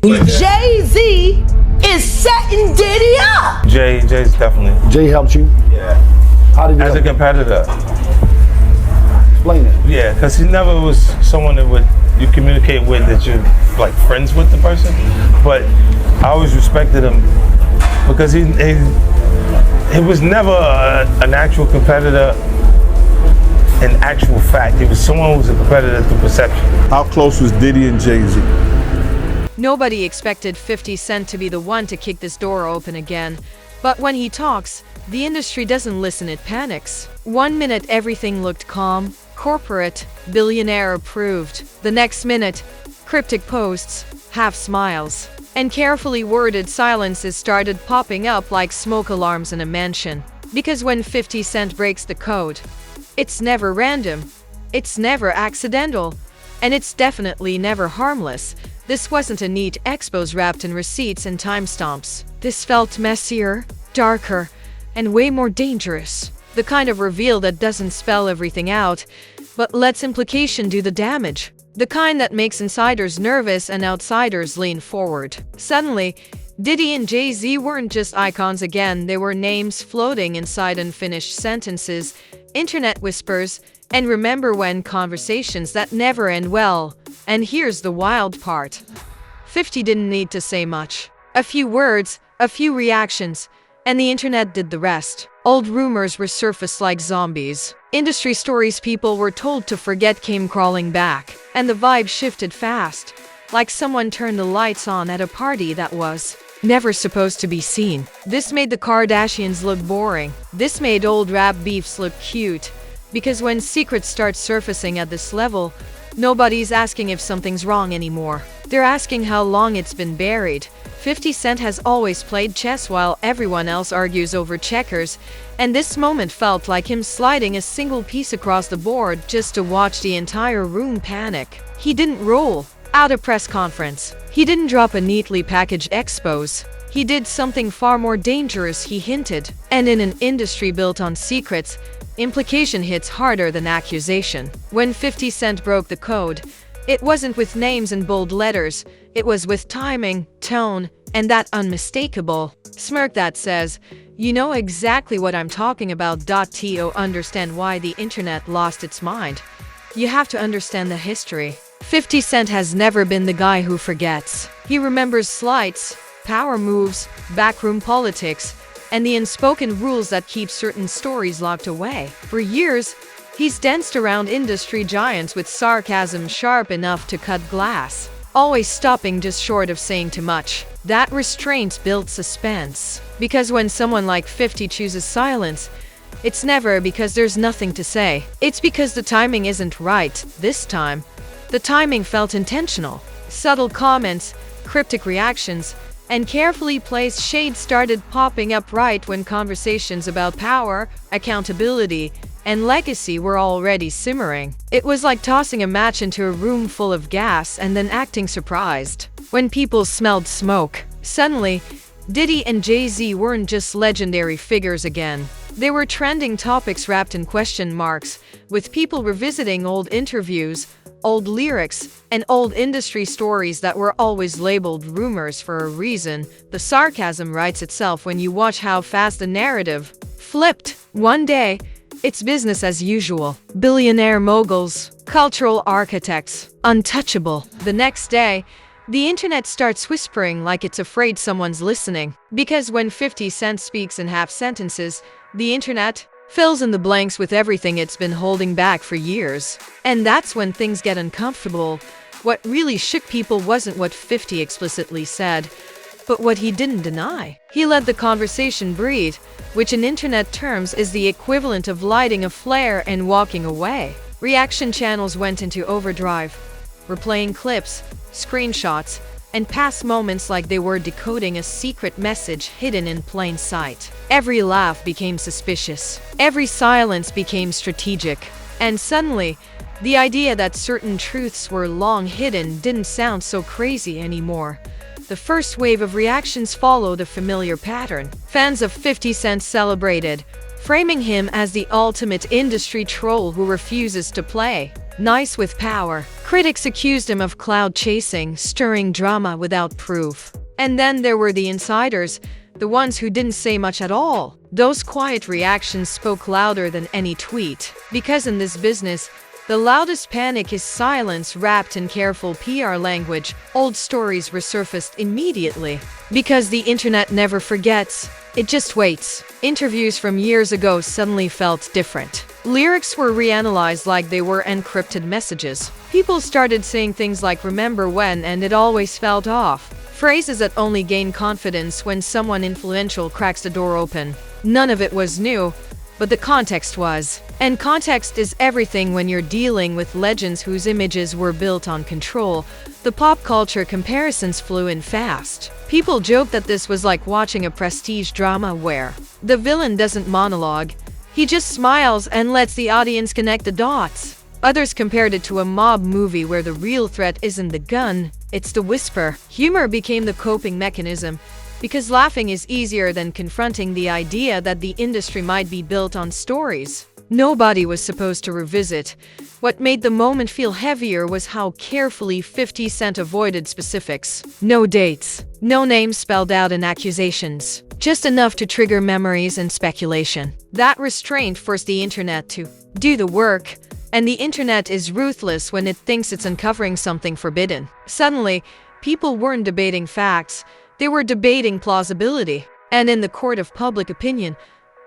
Jay-Z is setting Diddy up. Jay's definitely. Jay helped you? Yeah. How did he As a help you? competitor. Explain it. Yeah, because he never was someone that you communicate with that you're like friends with the person. But I always respected him because he was never an actual competitor in actual fact. He was someone who was a competitor through perception. How close was Diddy and Jay-Z? Nobody expected 50 Cent to be the one to kick this door open again. But when he talks, the industry doesn't listen, it panics. 1 minute everything looked calm, corporate, billionaire approved. The next minute, cryptic posts, half smiles, and carefully worded silences started popping up like smoke alarms in a mansion. Because when 50 Cent breaks the code, it's never random, it's never accidental, and it's definitely never harmless. This wasn't a neat expose wrapped in receipts and timestamps. This felt messier, darker, and way more dangerous. The kind of reveal that doesn't spell everything out, but lets implication do the damage. The kind that makes insiders nervous and outsiders lean forward. Suddenly, Diddy and Jay-Z weren't just icons again, they were names floating inside unfinished sentences, internet whispers, and remember when conversations that never end well. And here's the wild part. 50 didn't need to say much. A few words, a few reactions, and the internet did the rest. Old rumors resurfaced like zombies. Industry stories people were told to forget came crawling back. And the vibe shifted fast, like someone turned the lights on at a party that was never supposed to be seen. This made the Kardashians look boring. This made old rap beefs look cute. Because when secrets start surfacing at this level, nobody's asking if something's wrong anymore. They're asking how long it's been buried. 50 Cent has always played chess while everyone else argues over checkers, and this moment felt like him sliding a single piece across the board just to watch the entire room panic. He didn't roll out a press conference. He didn't drop a neatly packaged expose. He did something far more dangerous, he hinted. And in an industry built on secrets, implication hits harder than accusation. When 50 Cent broke the code, it wasn't with names and bold letters, it was with timing, tone, and that unmistakable smirk that says, "You know exactly what I'm talking about." To understand why the internet lost its mind, you have to understand the history. 50 Cent has never been the guy who forgets. He remembers slights, power moves, backroom politics, and the unspoken rules that keep certain stories locked away. For years, he's danced around industry giants with sarcasm sharp enough to cut glass, always stopping just short of saying too much. That restraint built suspense. Because when someone like 50 chooses silence, it's never because there's nothing to say. It's because the timing isn't right this time. The timing felt intentional. Subtle comments, cryptic reactions, and carefully placed shades started popping up right when conversations about power, accountability, and legacy were already simmering. It was like tossing a match into a room full of gas and then acting surprised when people smelled smoke. Suddenly, Diddy and Jay-Z weren't just legendary figures again. They were trending topics wrapped in question marks, with people revisiting old interviews, old lyrics, and old industry stories that were always labeled rumors for a reason. The sarcasm writes itself when you watch how fast the narrative flipped. One day, it's business as usual. Billionaire moguls, cultural architects, untouchable. The next day, the internet starts whispering like it's afraid someone's listening. Because when 50 Cent speaks in half sentences, the internet fills in the blanks with everything it's been holding back for years. And that's when things get uncomfortable. What really shook people wasn't what 50 explicitly said, but what he didn't deny. He let the conversation breathe, which in internet terms is the equivalent of lighting a flare and walking away. Reaction channels went into overdrive, replaying clips, screenshots, and past moments like they were decoding a secret message hidden in plain sight. Every laugh became suspicious. Every silence became strategic. And suddenly, the idea that certain truths were long hidden didn't sound so crazy anymore. The first wave of reactions followed a familiar pattern. Fans of 50 Cent celebrated, framing him as the ultimate industry troll who refuses to play. nice with power. Critics accused him of cloud chasing, stirring drama without proof. And then there were the insiders, the ones who didn't say much at all. Those quiet reactions spoke louder than any tweet. Because in this business, the loudest panic is silence wrapped in careful PR language. Old stories resurfaced immediately. Because the internet never forgets, it just waits. Interviews from years ago suddenly felt different. Lyrics were reanalyzed like they were encrypted messages. People started saying things like "remember when" and "it always felt off." Phrases that only gain confidence when someone influential cracks the door open. None of it was new, but the context was. And context is everything when you're dealing with legends whose images were built on control. The pop culture comparisons flew in fast. People joked that this was like watching a prestige drama where the villain doesn't monologue, he just smiles and lets the audience connect the dots. Others compared it to a mob movie where the real threat isn't the gun, it's the whisper. Humor became the coping mechanism, because laughing is easier than confronting the idea that the industry might be built on stories nobody was supposed to revisit. What made the moment feel heavier was how carefully 50 Cent avoided specifics. No dates, no names spelled out in accusations, just enough to trigger memories and speculation. That restraint forced the internet to do the work, and the internet is ruthless when it thinks it's uncovering something forbidden. Suddenly, people weren't debating facts, they were debating plausibility. And in the court of public opinion,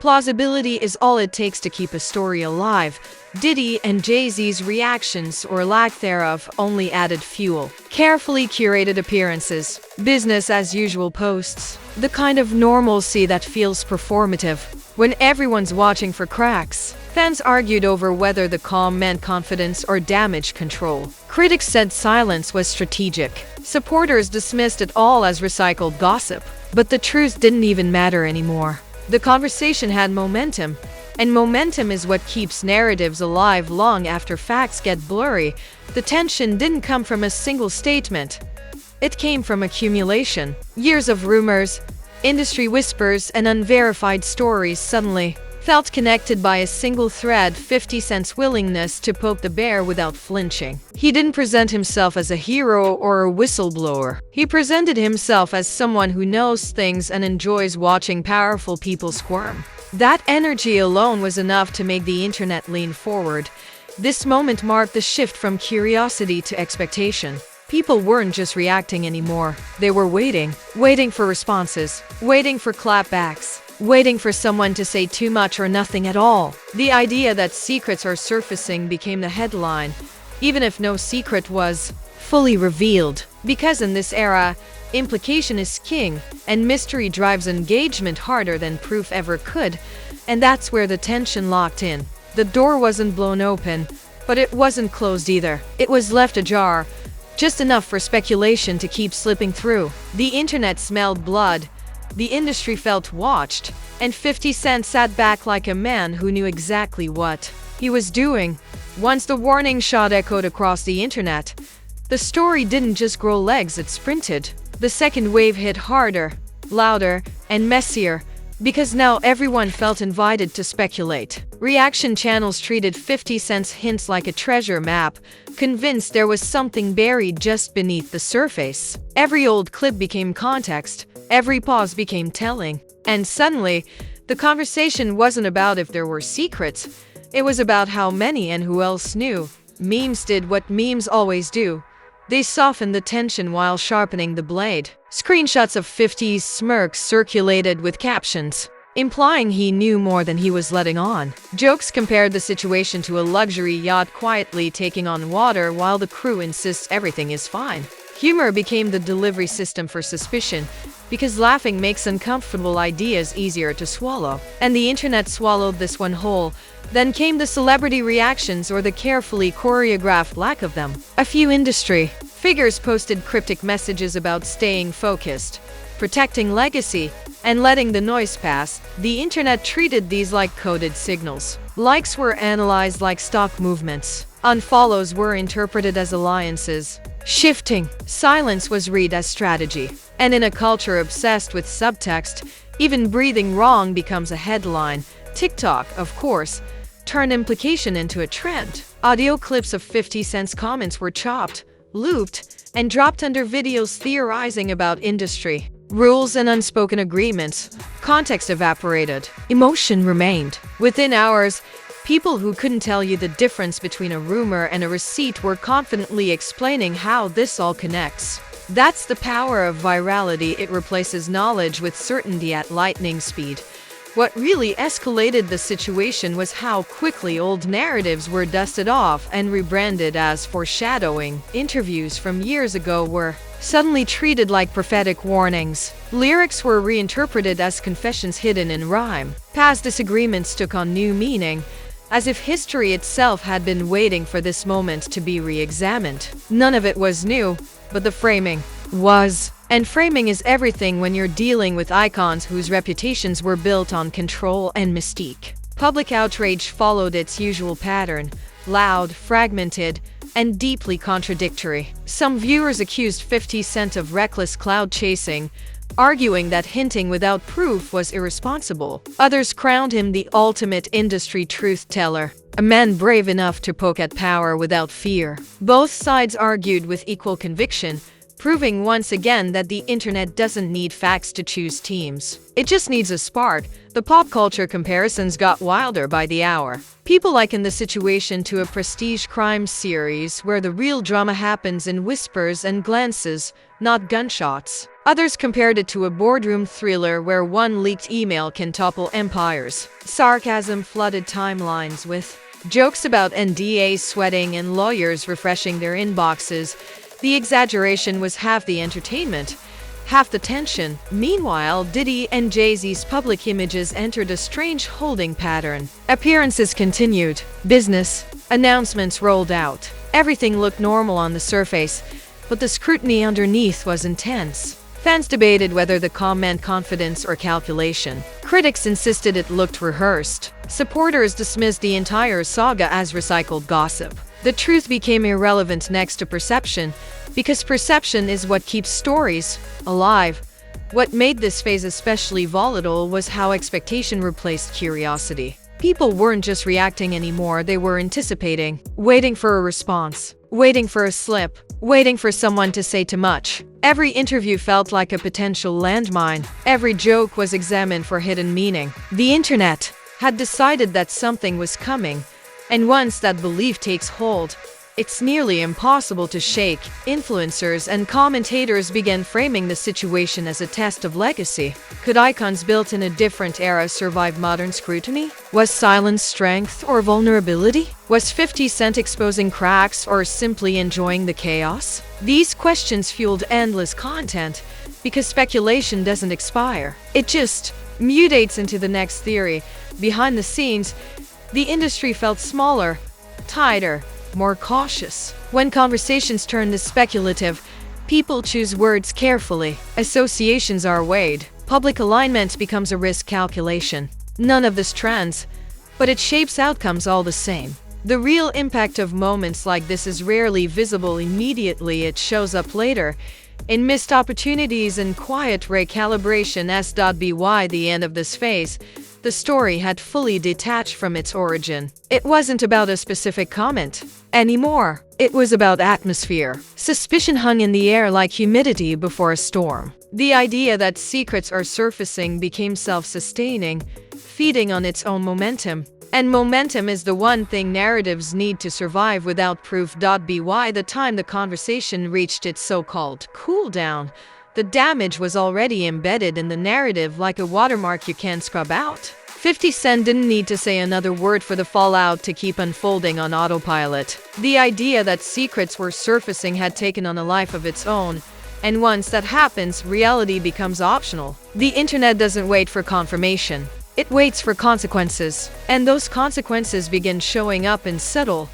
plausibility is all it takes to keep a story alive. Diddy and Jay-Z's reactions, or lack thereof, only added fuel. Carefully curated appearances, business-as-usual posts, the kind of normalcy that feels performative when everyone's watching for cracks. Fans argued over whether the calm meant confidence or damage control. Critics said silence was strategic. Supporters dismissed it all as recycled gossip. But the truth didn't even matter anymore. The conversation had momentum, and momentum is what keeps narratives alive long after facts get blurry. The tension didn't come from a single statement. It came from accumulation. Years of rumors, industry whispers, and unverified stories suddenly felt connected by a single thread: 50 Cent's willingness to poke the bear without flinching. He didn't present himself as a hero or a whistleblower. He presented himself as someone who knows things and enjoys watching powerful people squirm. That energy alone was enough to make the internet lean forward. This moment marked the shift from curiosity to expectation. People weren't just reacting anymore. They were waiting for responses, waiting for clapbacks, waiting for someone to say too much or nothing at all. The idea that secrets are surfacing became the headline, even if no secret was fully revealed. Because in this era, implication is king, and mystery drives engagement harder than proof ever could. And that's where the tension locked in. The door wasn't blown open, but it wasn't closed either. It was left ajar, just enough for speculation to keep slipping through. The internet smelled blood. The industry felt watched, and 50 Cent sat back like a man who knew exactly what he was doing. Once the warning shot echoed across the internet, the story didn't just grow legs, it sprinted. The second wave hit harder, louder, and messier, because now everyone felt invited to speculate. Reaction channels treated 50 Cent's hints like a treasure map, convinced there was something buried just beneath the surface. Every old clip became context. Every pause became telling. And suddenly, the conversation wasn't about if there were secrets. It was about how many and who else knew. Memes did what memes always do. They softened the tension while sharpening the blade. Screenshots of 50's smirk circulated with captions, implying he knew more than he was letting on. Jokes compared the situation to a luxury yacht quietly taking on water while the crew insists everything is fine. Humor became the delivery system for suspicion, because laughing makes uncomfortable ideas easier to swallow. And the internet swallowed this one whole. Then came the celebrity reactions, or the carefully choreographed lack of them. A few industry figures posted cryptic messages about staying focused, protecting legacy, and letting the noise pass. The internet treated these like coded signals. Likes were analyzed like stock movements. Unfollows were interpreted as alliances. Shifting silence was read as strategy. And in a culture obsessed with subtext, even breathing wrong becomes a headline. TikTok, of course, turned implication into a trend. Audio clips of 50 Cent's comments were chopped, looped, and dropped under videos theorizing about industry rules and unspoken agreements. Context evaporated. Emotion remained. Within hours, people who couldn't tell you the difference between a rumor and a receipt were confidently explaining how this all connects. That's the power of virality. It replaces knowledge with certainty at lightning speed. What really escalated the situation was how quickly old narratives were dusted off and rebranded as foreshadowing. Interviews from years ago were suddenly treated like prophetic warnings. Lyrics were reinterpreted as confessions hidden in rhyme. Past disagreements took on new meaning, as if history itself had been waiting for this moment to be re-examined. None of it was new, but the framing was. And framing is everything when you're dealing with icons whose reputations were built on control and mystique. Public outrage followed its usual pattern: loud, fragmented, and deeply contradictory. Some viewers accused 50 Cent of reckless cloud chasing, arguing that hinting without proof was irresponsible. Others crowned him the ultimate industry truth teller, a man brave enough to poke at power without fear. Both sides argued with equal conviction, proving once again that the internet doesn't need facts to choose teams. It just needs a spark. The pop culture comparisons got wilder by the hour. People likened the situation to a prestige crime series where the real drama happens in whispers and glances, not gunshots. Others compared it to a boardroom thriller where one leaked email can topple empires. Sarcasm flooded timelines with jokes about NDAs sweating and lawyers refreshing their inboxes. The exaggeration was half the entertainment, half the tension. Meanwhile, Diddy and Jay-Z's public images entered a strange holding pattern. Appearances continued. Business announcements rolled out. Everything looked normal on the surface, but the scrutiny underneath was intense. Fans debated whether the calm meant confidence or calculation. Critics insisted it looked rehearsed. Supporters dismissed the entire saga as recycled gossip. The truth became irrelevant next to perception, because perception is what keeps stories alive. What made this phase especially volatile was how expectation replaced curiosity. People weren't just reacting anymore, they were anticipating, waiting for a response, waiting for a slip, waiting for someone to say too much. Every interview felt like a potential landmine. Every joke was examined for hidden meaning. The internet had decided that something was coming, and once that belief takes hold, it's nearly impossible to shake. Influencers and commentators began framing the situation as a test of legacy. Could icons built in a different era survive modern scrutiny? Was silence strength or vulnerability? Was 50 Cent exposing cracks or simply enjoying the chaos? These questions fueled endless content, because speculation doesn't expire. It just mutates into the next theory. Behind the scenes, the industry felt smaller, tighter, more cautious. When conversations turn this speculative, people choose words carefully. Associations are weighed. Public alignment becomes a risk calculation. None of this trends, but it shapes outcomes all the same. The real impact of moments like this is rarely visible immediately. It shows up later, in missed opportunities and quiet recalibration. By the end of this phase, the story had fully detached from its origin. It wasn't about a specific comment anymore. It was about atmosphere. Suspicion hung in the air like humidity before a storm. The idea that secrets are surfacing became self-sustaining, feeding on its own momentum. And momentum is the one thing narratives need to survive without proof. By the time the conversation reached its so-called cool down, the damage was already embedded in the narrative like a watermark you can't scrub out. 50 Cent didn't need to say another word for the fallout to keep unfolding on autopilot. The idea that secrets were surfacing had taken on a life of its own, and once that happens, reality becomes optional. The internet doesn't wait for confirmation. It waits for consequences, and those consequences begin showing up in subtle,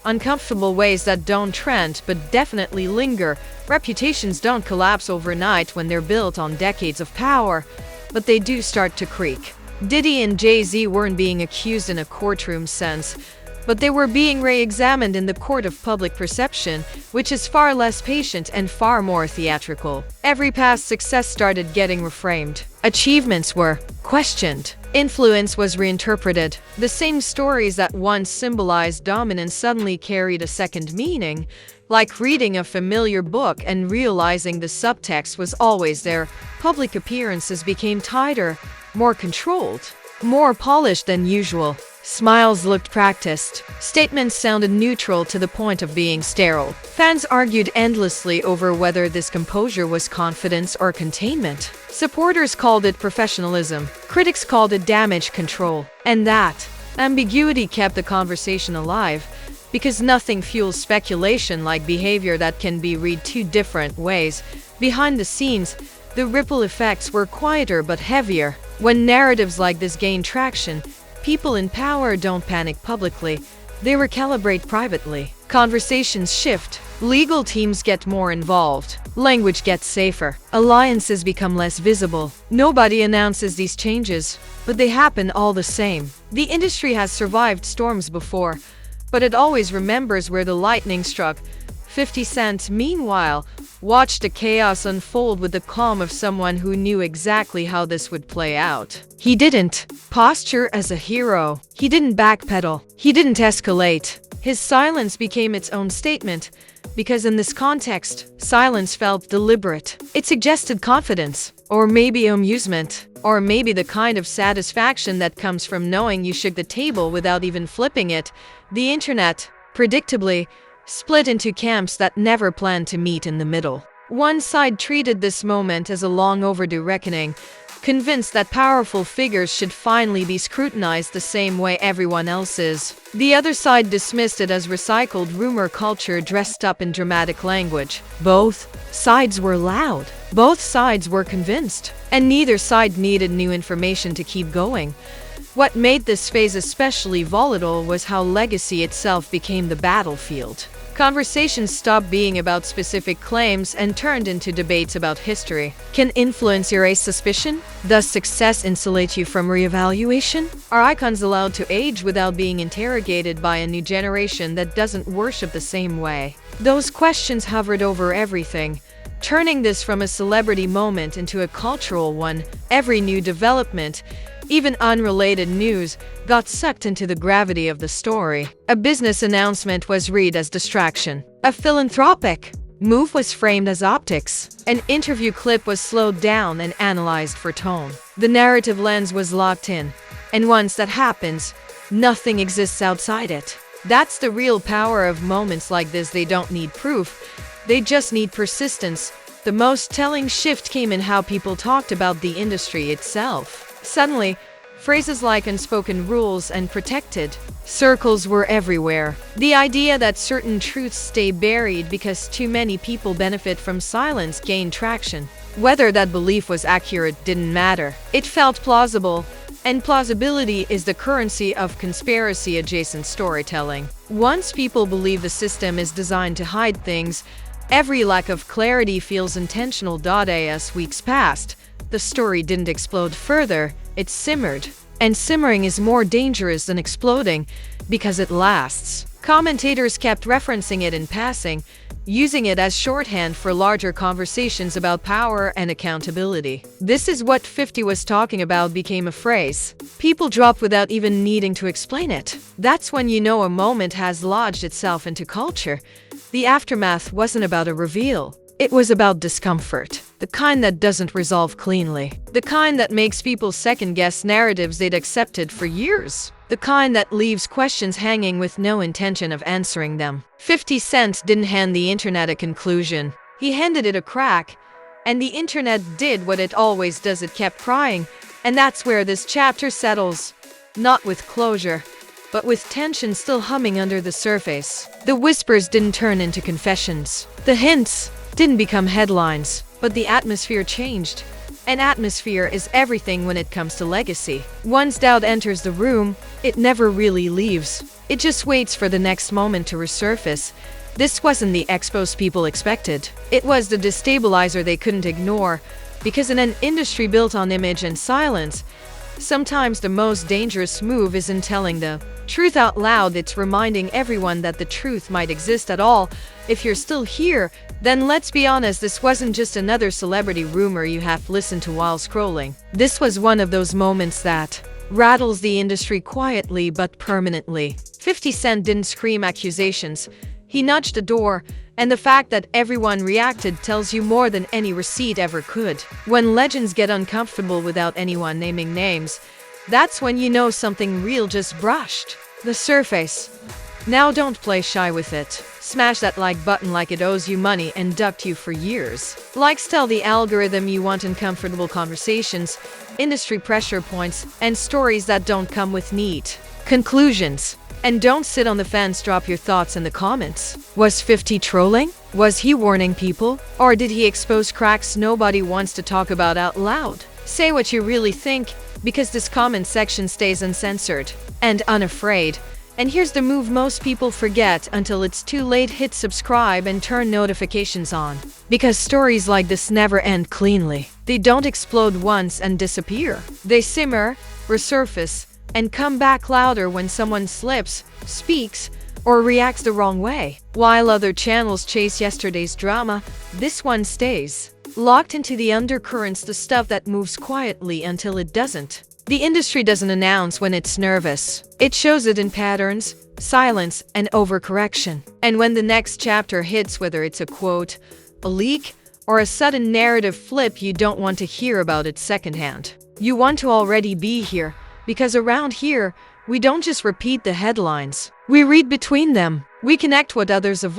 uncomfortable ways that don't trend but definitely linger. Reputations don't collapse overnight when they're built on decades of power, but they do start to creak. Diddy and Jay-Z weren't being accused in a courtroom sense, but they were being re-examined in the court of public perception, which is far less patient and far more theatrical. Every past success started getting reframed. Achievements were questioned. Influence was reinterpreted. The same stories that once symbolized dominance suddenly carried a second meaning, like reading a familiar book and realizing the subtext was always there. Public appearances became tighter, more controlled, more polished than usual. Smiles looked practiced. Statements sounded neutral to the point of being sterile. Fans argued endlessly over whether this composure was confidence or containment. Supporters called it professionalism. Critics called it damage control. And that ambiguity kept the conversation alive, because nothing fuels speculation like behavior that can be read two different ways. Behind the scenes, the ripple effects were quieter but heavier. When narratives like this gain traction, people in power don't panic publicly, they recalibrate privately. Conversations shift, legal teams get more involved, language gets safer, alliances become less visible. Nobody announces these changes, but they happen all the same. The industry has survived storms before, but it always remembers where the lightning struck. 50 Cent, meanwhile, watched the chaos unfold with the calm of someone who knew exactly how this would play out. He didn't posture as a hero. He didn't backpedal. He didn't escalate. His silence became its own statement, because in this context, silence felt deliberate. It suggested confidence, or maybe amusement, or maybe the kind of satisfaction that comes from knowing you shook the table without even flipping it. The internet, predictably, split into camps that never planned to meet in the middle. One side treated this moment as a long overdue reckoning, convinced that powerful figures should finally be scrutinized the same way everyone else is. The other side dismissed it as recycled rumor culture dressed up in dramatic language. Both sides were loud. Both sides were convinced. And neither side needed new information to keep going. What made this phase especially volatile was how legacy itself became the battlefield. Conversations stopped being about specific claims and turned into debates about history. Can influence erase suspicion? Does success insulate you from reevaluation? Are icons allowed to age without being interrogated by a new generation that doesn't worship the same way? Those questions hovered over everything, turning this from a celebrity moment into a cultural one. Every new development, even unrelated news, got sucked into the gravity of the story. A business announcement was read as distraction. A philanthropic move was framed as optics. An interview clip was slowed down and analyzed for tone. The narrative lens was locked in, and once that happens, nothing exists outside it. That's the real power of moments like this. They don't need proof, they just need persistence. The most telling shift came in how people talked about the industry itself. Suddenly, phrases like unspoken rules and protected circles were everywhere. The idea that certain truths stay buried because too many people benefit from silence gained traction. Whether that belief was accurate didn't matter. It felt plausible, and plausibility is the currency of conspiracy-adjacent storytelling. Once people believe the system is designed to hide things, every lack of clarity feels intentional. As weeks passed, the story didn't explode further, it simmered. And simmering is more dangerous than exploding because it lasts. Commentators kept referencing it in passing, using it as shorthand for larger conversations about power and accountability. "This is what 50 was talking about" became a phrase people dropped without even needing to explain it. That's when you know a moment has lodged itself into culture. The aftermath wasn't about a reveal. It was about discomfort. The kind that doesn't resolve cleanly. The kind that makes people second-guess narratives they'd accepted for years. The kind that leaves questions hanging with no intention of answering them. 50 Cent didn't hand the internet a conclusion. He handed it a crack. And the internet did what it always does, it kept crying. And that's where this chapter settles. Not with closure, but with tension still humming under the surface. The whispers didn't turn into confessions. The hints didn't become headlines, but the atmosphere changed. An atmosphere is everything when it comes to legacy. Once doubt enters the room, it never really leaves. It just waits for the next moment to resurface. This wasn't the expose people expected. It was the destabilizer they couldn't ignore, because in an industry built on image and silence, sometimes the most dangerous move isn't telling the truth out loud, it's reminding everyone that the truth might exist at all. If you're still here, then let's be honest, this wasn't just another celebrity rumor you have listened to while scrolling. This was one of those moments that rattles the industry quietly but permanently. 50 Cent didn't scream accusations. He nudged the door, and the fact that everyone reacted tells you more than any receipt ever could. When legends get uncomfortable without anyone naming names, that's when you know something real just brushed the surface. Now don't play shy with it. Smash that like button like it owes you money and ducked you for years. Likes tell the algorithm you want uncomfortable conversations, industry pressure points, and stories that don't come with neat conclusions. And don't sit on the fence, drop your thoughts in the comments. Was 50 trolling? Was he warning people? Or did he expose cracks nobody wants to talk about out loud? Say what you really think, because this comment section stays uncensored and unafraid. And here's the move most people forget until it's too late: hit subscribe and turn notifications on. Because stories like this never end cleanly. They don't explode once and disappear. They simmer, resurface, and come back louder when someone slips, speaks, or reacts the wrong way. While other channels chase yesterday's drama, this one stays locked into the undercurrents, the stuff that moves quietly until it doesn't. The industry doesn't announce when it's nervous. It shows it in patterns, silence, and overcorrection. And when the next chapter hits, whether it's a quote, a leak, or a sudden narrative flip, you don't want to hear about it secondhand. You want to already be here, because around here, we don't just repeat the headlines. We read between them. We connect what others avoid.